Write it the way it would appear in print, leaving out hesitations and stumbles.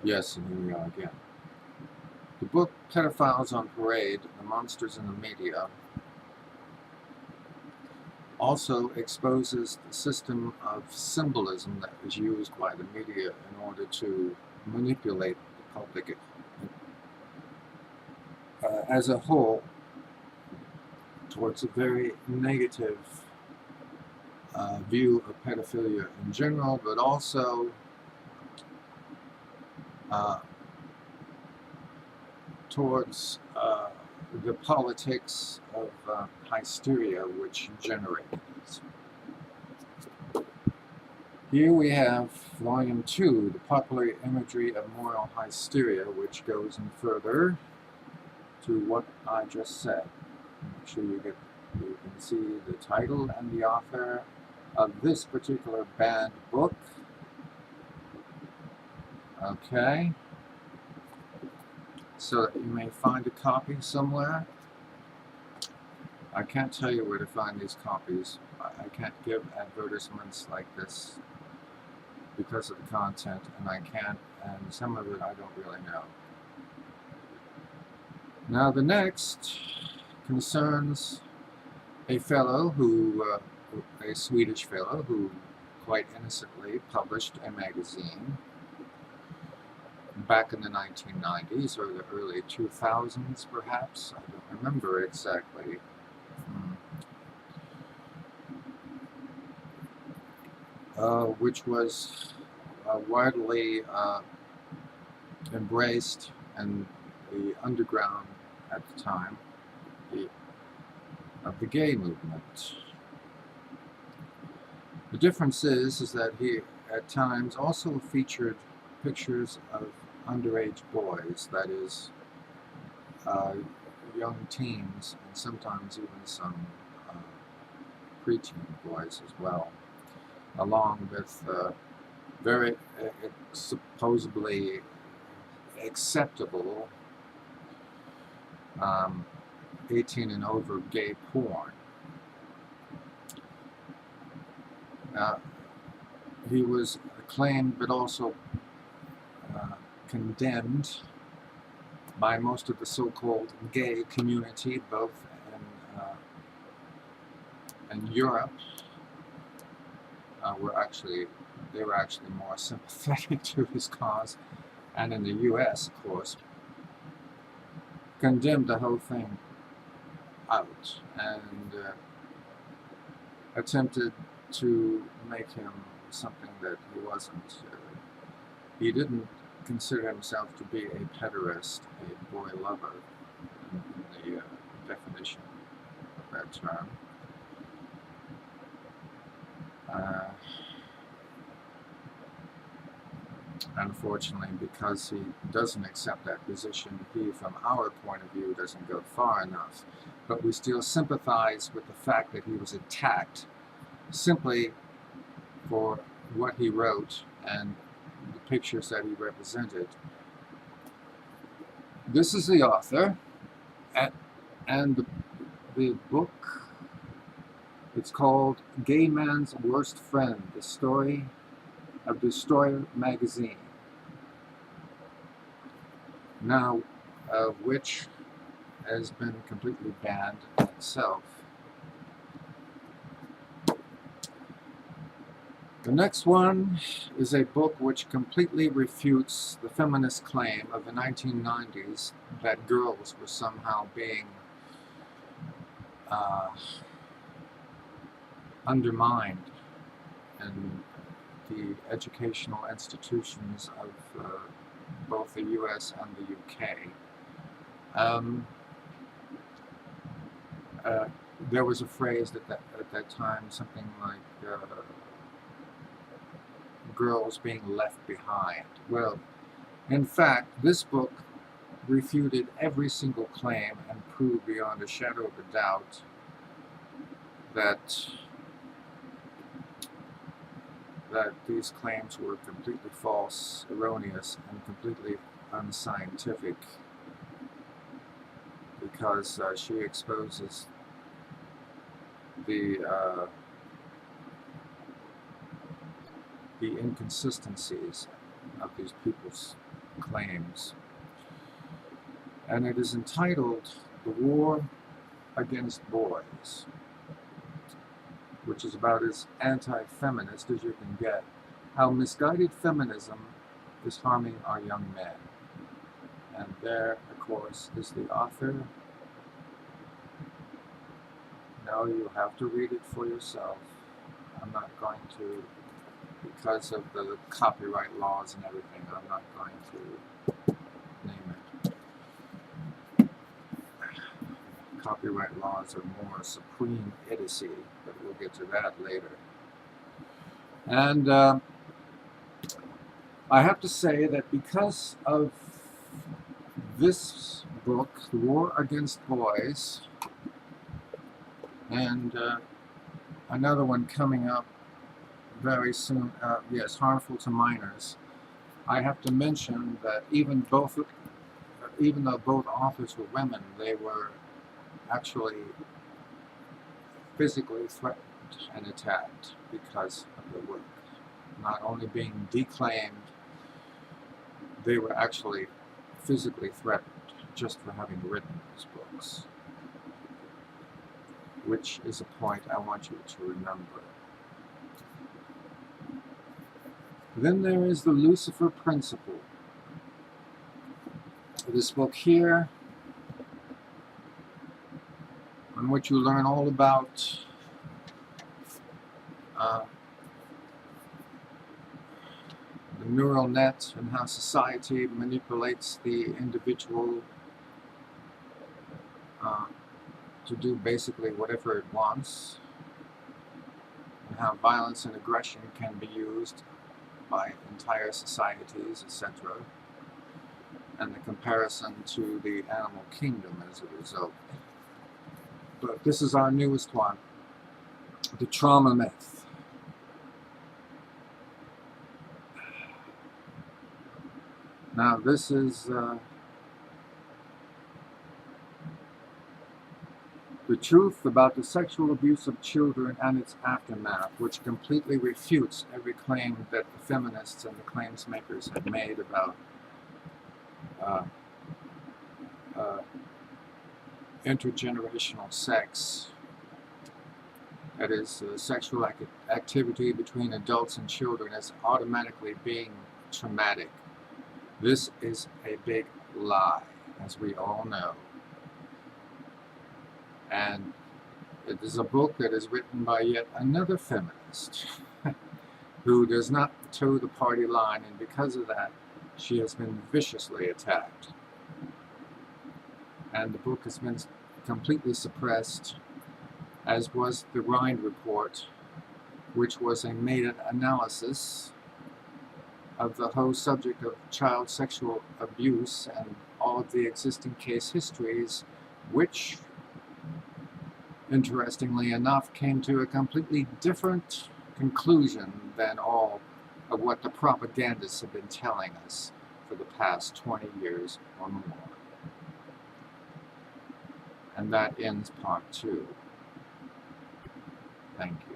Yes, and here we are again. The book Pedophiles on Parade, The Monsters in the Media also exposes the system of symbolism that is used by the media in order to manipulate the public as a whole towards a very negative view of pedophilia in general, but also uh, towards the politics of hysteria which generates. Here we have Volume 2, The Popular Imagery of Moral Hysteria, which goes in further to what I just said. Make sure you can see the title and the author of this particular banned book. Okay. So that you may find a copy somewhere. I can't tell you where to find these copies. I can't give advertisements like this because of the content, and some of it I don't really know. Now the next concerns a fellow a Swedish fellow who quite innocently published a magazine back in the 1990s or the early 2000s perhaps, I don't remember exactly. Which was widely embraced in the underground at the time of the gay movement. The difference is that he at times also featured pictures of underage boys, that is, young teens, and sometimes even some preteen boys as well, along with very supposedly acceptable 18 and over gay porn. He was acclaimed but also condemned by most of the so-called gay community, both in Europe. They were actually more sympathetic to his cause, and in the U.S., of course, condemned the whole thing out and attempted to make him something that he wasn't. He didn't consider himself to be a pederast, a boy lover, in the definition of that term. Unfortunately, because he doesn't accept that position, he, from our point of view, doesn't go far enough. But we still sympathize with the fact that he was attacked simply for what he wrote and the pictures that he represented. This is the author, and the book, it's called Gay Man's Worst Friend, The Story of Destroyer Magazine, now which has been completely banned in itself. The next one is a book which completely refutes the feminist claim of the 1990s that girls were somehow being undermined in the educational institutions of both the US and the UK. There was a phrase at that time, something like girls being left behind. Well, in fact, this book refuted every single claim and proved beyond a shadow of a doubt that these claims were completely false, erroneous, and completely unscientific, because she exposes the inconsistencies of these people's claims. And it is entitled The War Against Boys, which is about as anti-feminist as you can get. How misguided feminism is harming our young men. And there, of course, is the author. No, you have to read it for yourself. I'm not going to, because of the copyright laws and everything, I'm not going to name it. Copyright laws are more supreme idiocy, but we'll get to that later. And I have to say that because of this book, The War Against Boys, and another one coming up very soon, yes, Harmful to Minors, I have to mention that even though both authors were women, they were actually physically threatened and attacked because of their work. Not only being declaimed, they were actually physically threatened just for having written these books, which is a point I want you to remember. Then there is the Lucifer Principle. This book here, in which you learn all about the neural net and how society manipulates the individual to do basically whatever it wants, and how violence and aggression can be used by entire societies, etc., and the comparison to the animal kingdom as a result. But this is our newest one, the trauma myth. Now this is the truth about the sexual abuse of children and its aftermath, which completely refutes every claim that the feminists and the claims makers have made about intergenerational sex. That is, sexual activity between adults and children as automatically being traumatic. This is a big lie, as we all know. And it is a book that is written by yet another feminist who does not toe the party line, and because of that, she has been viciously attacked. And the book has been completely suppressed, as was the Rind Report, which was a meta-analysis of the whole subject of child sexual abuse and all of the existing case histories, which, interestingly enough, came to a completely different conclusion than all of what the propagandists have been telling us for the past 20 years or more. And that ends part 2. Thank you.